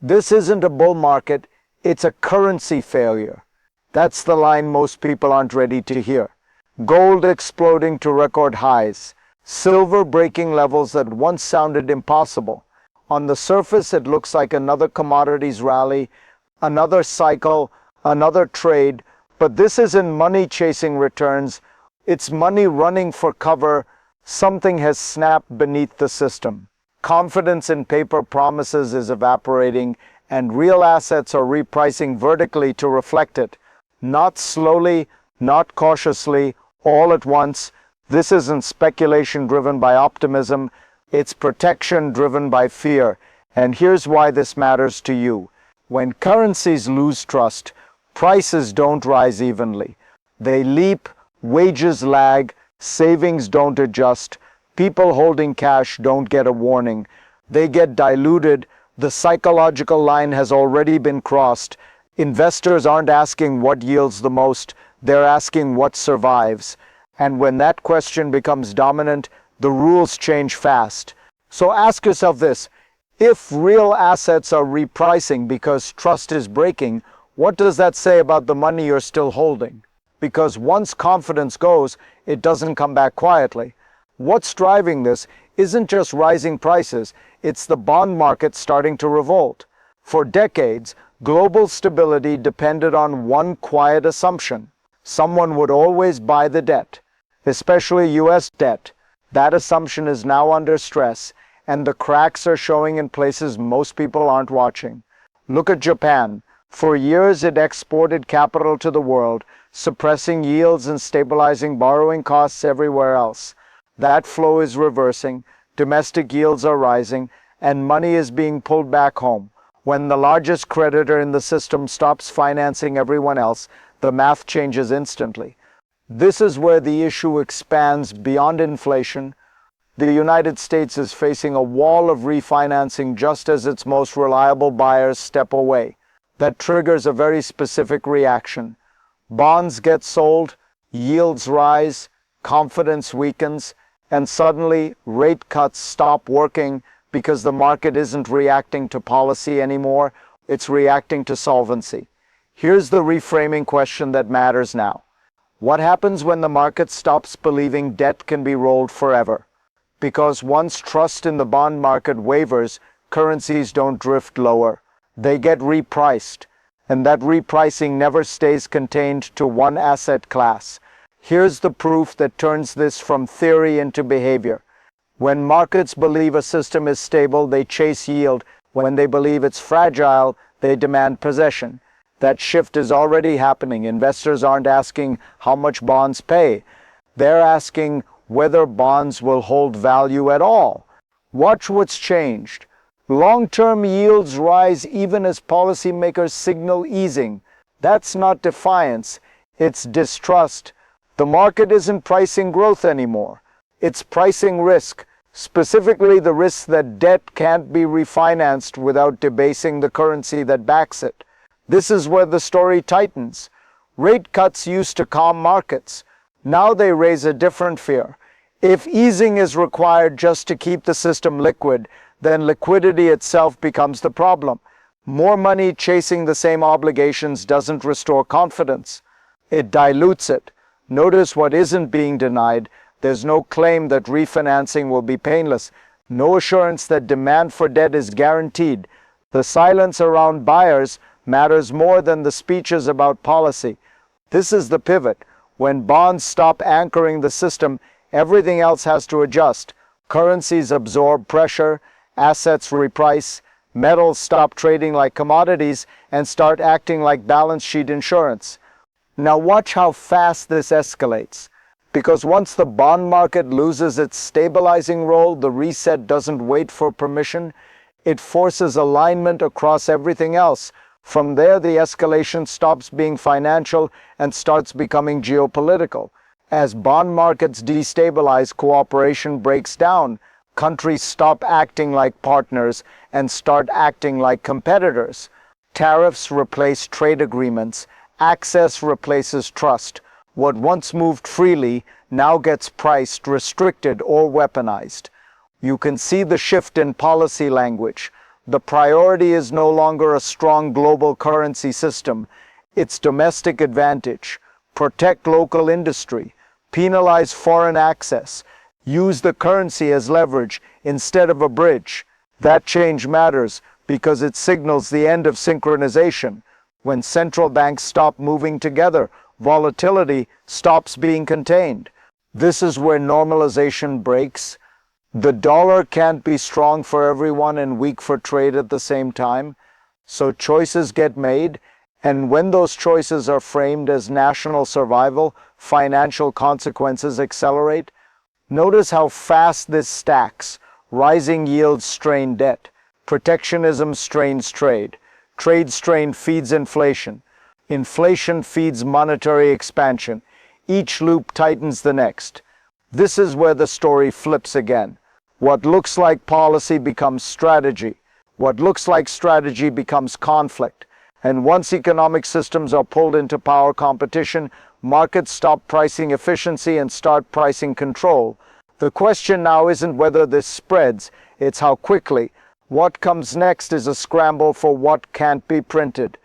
This isn't a bull market, it's a currency failure. That's the line most people aren't ready to hear. Gold exploding to record highs, silver breaking levels that once sounded impossible. On the surface, it looks like another commodities rally, another cycle, another trade, but this isn't money chasing returns, it's money running for cover. Something has snapped beneath the system. Confidence in paper promises is evaporating, and real assets are repricing vertically to reflect it. Not slowly, not cautiously, all at once. This isn't speculation driven by optimism, it's protection driven by fear. And here's why this matters to you. When currencies lose trust, prices don't rise evenly. They leap, wages lag, savings don't adjust, people holding cash don't get a warning. They get diluted, the psychological line has already been crossed. Investors aren't asking what yields the most, they're asking what survives. And when that question becomes dominant, the rules change fast. So ask yourself this: if real assets are repricing because trust is breaking, what does that say about the money you're still holding? Because once confidence goes, it doesn't come back quietly. What's driving this isn't just rising prices, it's the bond market starting to revolt. For decades, global stability depended on one quiet assumption: someone would always buy the debt, especially US debt. That assumption is now under stress, and the cracks are showing in places most people aren't watching. Look at Japan. For years it exported capital to the world, suppressing yields and stabilizing borrowing costs everywhere else. That flow is reversing, domestic yields are rising, and money is being pulled back home. When the largest creditor in the system stops financing everyone else, the math changes instantly. This is where the issue expands beyond inflation. The United States is facing a wall of refinancing just as its most reliable buyers step away. That triggers a very specific reaction. Bonds get sold, yields rise, confidence weakens, and suddenly rate cuts stop working because the market isn't reacting to policy anymore, it's reacting to solvency. Here's the reframing question that matters now. What happens when the market stops believing debt can be rolled forever? Because once trust in the bond market wavers, currencies don't drift lower. They get repriced, and that repricing never stays contained to one asset class. Here's the proof that turns this from theory into behavior. When markets believe a system is stable, they chase yield. When they believe it's fragile, they demand possession. That shift is already happening. Investors aren't asking how much bonds pay. They're asking whether bonds will hold value at all. Watch what's changed. Long-term yields rise even as policymakers signal easing. That's not defiance, it's distrust. The market isn't pricing growth anymore. It's pricing risk, specifically the risk that debt can't be refinanced without debasing the currency that backs it. This is where the story tightens. Rate cuts used to calm markets. Now they raise a different fear. If easing is required just to keep the system liquid, then liquidity itself becomes the problem. More money chasing the same obligations doesn't restore confidence. It dilutes it. Notice what isn't being denied. There's no claim that refinancing will be painless. No assurance that demand for debt is guaranteed. The silence around buyers matters more than the speeches about policy. This is the pivot. When bonds stop anchoring the system, everything else has to adjust. Currencies absorb pressure, assets reprice, metals stop trading like commodities and start acting like balance sheet insurance. Now watch how fast this escalates. Because once the bond market loses its stabilizing role, the reset doesn't wait for permission. It forces alignment across everything else. From there, the escalation stops being financial and starts becoming geopolitical. As bond markets destabilize, cooperation breaks down. Countries stop acting like partners and start acting like competitors. Tariffs replace trade agreements. Access replaces trust. What once moved freely now gets priced, restricted, or weaponized. You can see the shift in policy language. The priority is no longer a strong global currency system. It's domestic advantage. Protect local industry. Penalize foreign access. Use the currency as leverage instead of a bridge. That change matters because it signals the end of synchronization. When central banks stop moving together, volatility stops being contained. This is where normalization breaks. The dollar can't be strong for everyone and weak for trade at the same time. So choices get made, and when those choices are framed as national survival, financial consequences accelerate. Notice how fast this stacks. Rising yields strain debt. Protectionism strains trade. Trade strain feeds inflation. Inflation feeds monetary expansion. Each loop tightens the next. This is where the story flips again. What looks like policy becomes strategy. What looks like strategy becomes conflict. And once economic systems are pulled into power competition, markets stop pricing efficiency and start pricing control. The question now isn't whether this spreads, it's how quickly. What comes next is a scramble for what can't be printed.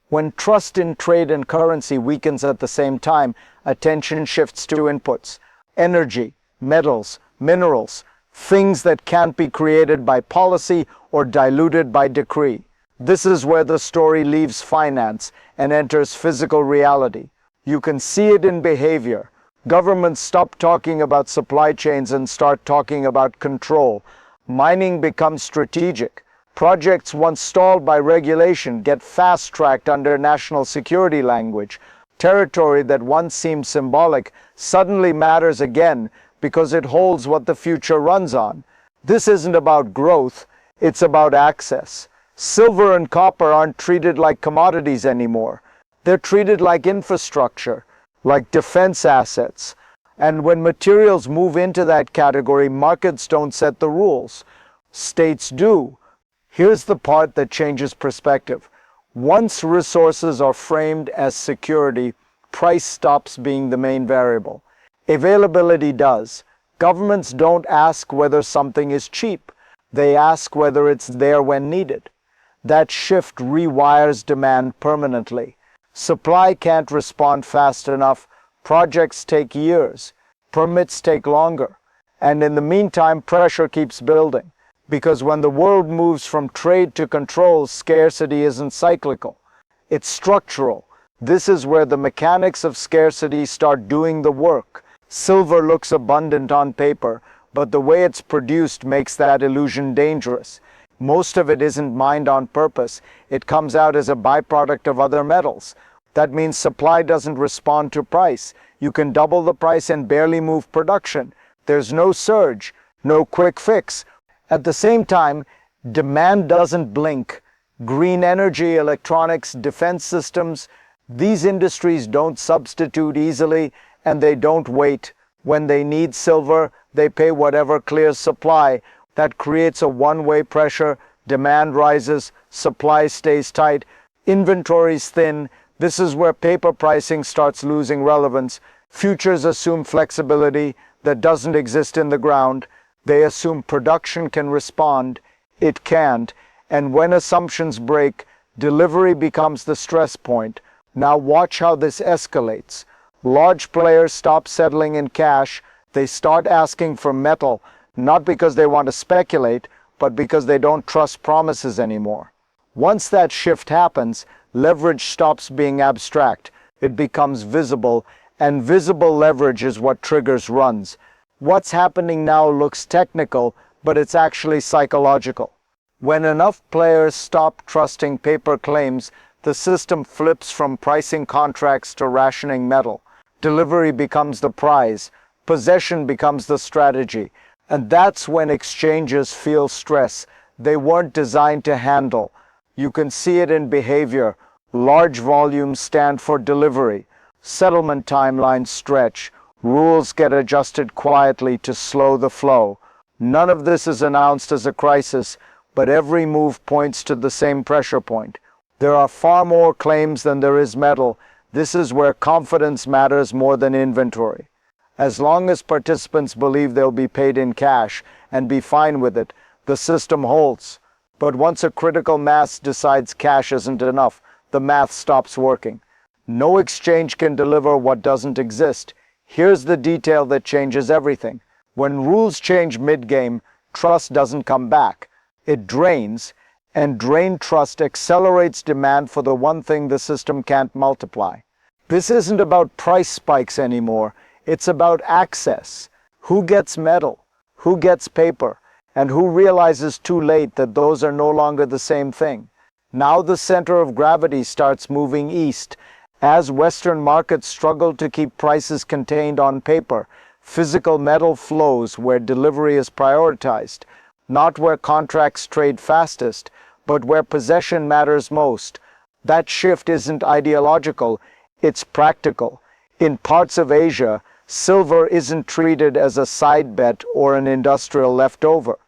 When trust in trade and currency weakens at the same time, attention shifts to inputs. Energy, metals, minerals, things that can't be created by policy or diluted by decree. This is where the story leaves finance and enters physical reality. You can see it in behavior. Governments stop talking about supply chains and start talking about control. Mining becomes strategic. Projects once stalled by regulation get fast-tracked under national security language. Territory that once seemed symbolic suddenly matters again because it holds what the future runs on. This isn't about growth, it's about access. Silver and copper aren't treated like commodities anymore. They're treated like infrastructure, like defense assets. And when materials move into that category, markets don't set the rules. States do. Here's the part that changes perspective. Once resources are framed as security, price stops being the main variable. Availability does. Governments don't ask whether something is cheap. They ask whether it's there when needed. That shift rewires demand permanently. Supply can't respond fast enough. Projects take years. Permits take longer. And in the meantime, pressure keeps building. Because when the world moves from trade to control, scarcity isn't cyclical. It's structural. This is where the mechanics of scarcity start doing the work. Silver looks abundant on paper, but the way it's produced makes that illusion dangerous. Most of it isn't mined on purpose. It comes out as a byproduct of other metals. That means supply doesn't respond to price. You can double the price and barely move production. There's no surge, no quick fix. At the same time, demand doesn't blink. Green energy, electronics, defense systems, these industries don't substitute easily, and they don't wait. When they need silver, they pay whatever clears supply. That creates a one-way pressure. Demand rises, supply stays tight, inventories thin. This is where paper pricing starts losing relevance. Futures assume flexibility that doesn't exist in the ground. They assume production can respond. It can't. And when assumptions break, delivery becomes the stress point. Now watch how this escalates. Large players stop settling in cash. They start asking for metal, not because they want to speculate, but because they don't trust promises anymore. Once that shift happens, leverage stops being abstract. It becomes visible, and visible leverage is what triggers runs. What's happening now looks technical, but it's actually psychological. When enough players stop trusting paper claims, the system flips from pricing contracts to rationing metal. Delivery becomes the prize. Possession becomes the strategy. And that's when exchanges feel stress. They weren't designed to handle. You can see it in behavior. Large volumes stand for delivery. Settlement timelines stretch. Rules get adjusted quietly to slow the flow. None of this is announced as a crisis, but every move points to the same pressure point. There are far more claims than there is metal. This is where confidence matters more than inventory. As long as participants believe they'll be paid in cash and be fine with it, the system holds. But once a critical mass decides cash isn't enough, the math stops working. No exchange can deliver what doesn't exist. Here's the detail that changes everything. When rules change mid-game, trust doesn't come back. It drains, and drained trust accelerates demand for the one thing the system can't multiply. This isn't about price spikes anymore. It's about access. Who gets metal? Who gets paper? And who realizes too late that those are no longer the same thing? Now the center of gravity starts moving east. As Western markets struggle to keep prices contained on paper, physical metal flows where delivery is prioritized, not where contracts trade fastest, but where possession matters most. That shift isn't ideological, it's practical. In parts of Asia, silver isn't treated as a side bet or an industrial leftover.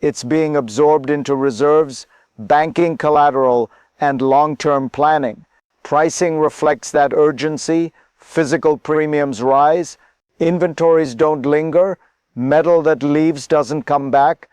It's being absorbed into reserves, banking collateral, and long-term planning. Pricing reflects that urgency, physical premiums rise, inventories don't linger, metal that leaves doesn't come back.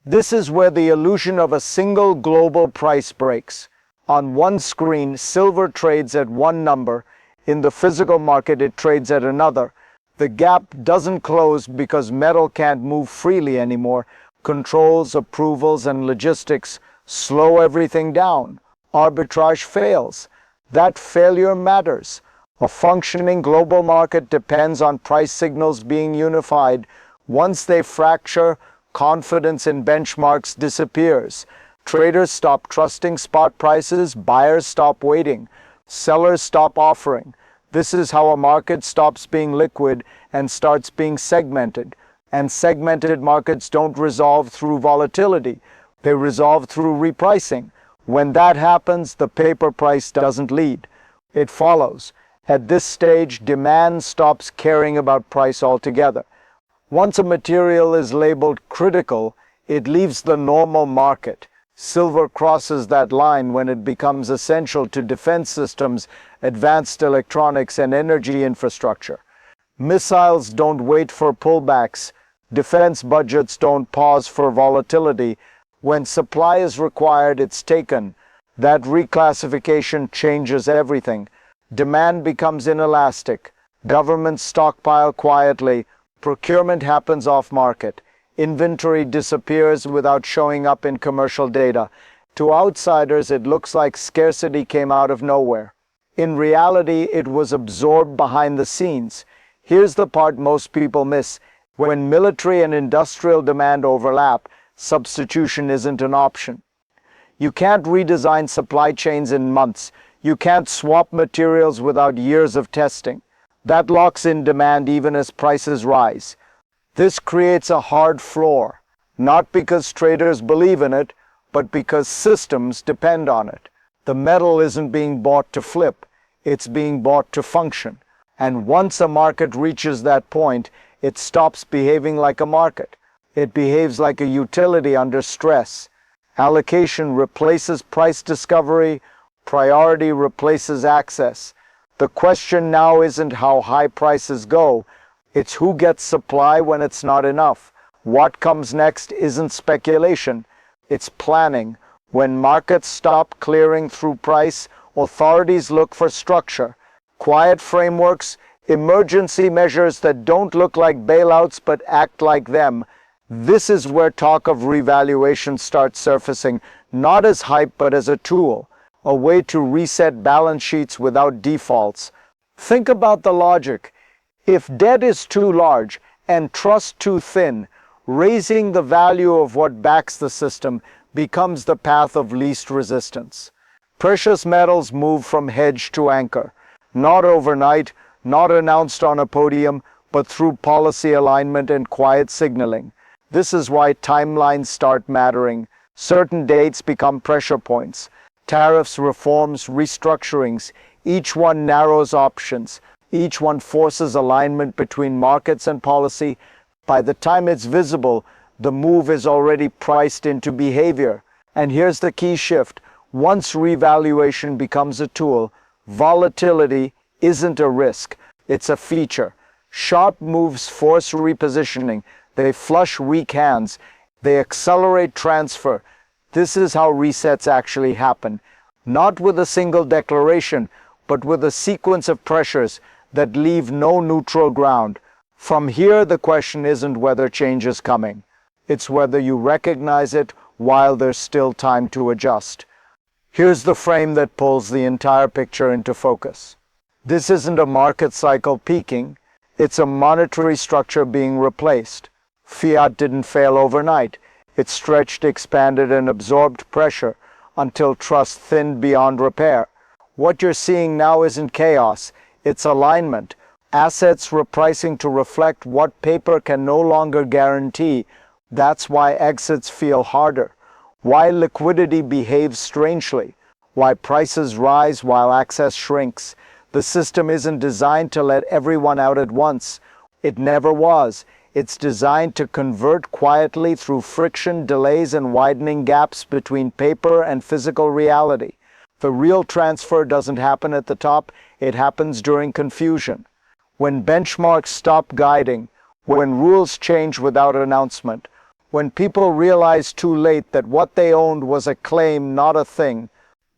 This is where the illusion of a single global price breaks. On one screen, silver trades at one number. In the physical market, it trades at another. The gap doesn't close because metal can't move freely anymore. Controls, approvals, and logistics slow everything down. Arbitrage fails. That failure matters. A functioning global market depends on price signals being unified. Once they fracture, confidence in benchmarks disappears. Traders stop trusting spot prices, buyers stop waiting, sellers stop offering. This is how a market stops being liquid and starts being segmented. And segmented markets don't resolve through volatility. They resolve through repricing. When that happens, the paper price doesn't lead. It follows. At this stage, demand stops caring about price altogether. Once a material is labeled critical, it leaves the normal market. Silver crosses that line when it becomes essential to defense systems, advanced electronics, and energy infrastructure. Missiles don't wait for pullbacks. Defense budgets don't pause for volatility. When supply is required, it's taken. That reclassification changes everything. Demand becomes inelastic. Governments stockpile quietly. Procurement happens off-market. Inventory disappears without showing up in commercial data. To outsiders, it looks like scarcity came out of nowhere. In reality, it was absorbed behind the scenes. Here's the part most people miss. When military and industrial demand overlap, substitution isn't an option. You can't redesign supply chains in months. You can't swap materials without years of testing. That locks in demand even as prices rise. This creates a hard floor, not because traders believe in it, but because systems depend on it. The metal isn't being bought to flip, it's being bought to function. And once a market reaches that point, it stops behaving like a market. It behaves like a utility under stress. Allocation replaces price discovery, priority replaces access. The question now isn't how high prices go, it's who gets supply when it's not enough. What comes next isn't speculation, it's planning. When markets stop clearing through price, authorities look for structure. Quiet frameworks, emergency measures that don't look like bailouts but act like them. This is where talk of revaluation starts surfacing, not as hype but as a tool, a way to reset balance sheets without defaults. Think about the logic. If debt is too large and trust too thin, raising the value of what backs the system becomes the path of least resistance. Precious metals move from hedge to anchor, not overnight, not announced on a podium, but through policy alignment and quiet signaling. This is why timelines start mattering. Certain dates become pressure points. Tariffs, reforms, restructurings, each one narrows options. Each one forces alignment between markets and policy. By the time it's visible, the move is already priced into behavior. And here's the key shift. Once revaluation becomes a tool, volatility isn't a risk, it's a feature. Sharp moves force repositioning. They flush weak hands. They accelerate transfer. This is how resets actually happen, not with a single declaration, but with a sequence of pressures that leave no neutral ground. From here, the question isn't whether change is coming. It's whether you recognize it while there's still time to adjust. Here's the frame that pulls the entire picture into focus. This isn't a market cycle peaking, it's a monetary structure being replaced. Fiat didn't fail overnight. It stretched, expanded, and absorbed pressure until trust thinned beyond repair. What you're seeing now isn't chaos, it's alignment. Assets repricing to reflect what paper can no longer guarantee. That's why exits feel harder, why liquidity behaves strangely, why prices rise while access shrinks. The system isn't designed to let everyone out at once. It never was. It's designed to convert quietly through friction, delays, and widening gaps between paper and physical reality. The real transfer doesn't happen at the top, it happens during confusion. When benchmarks stop guiding, when rules change without announcement, when people realize too late that what they owned was a claim, not a thing.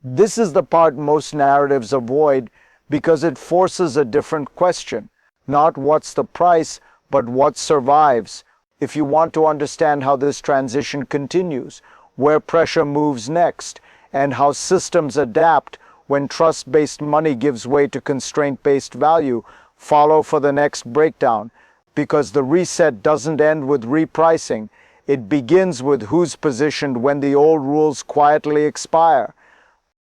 This is the part most narratives avoid because it forces a different question. Not what's the price, but what survives. If you want to understand how this transition continues, where pressure moves next, and how systems adapt when trust-based money gives way to constraint-based value, follow for the next breakdown. Because the reset doesn't end with repricing. It begins with who's positioned when the old rules quietly expire.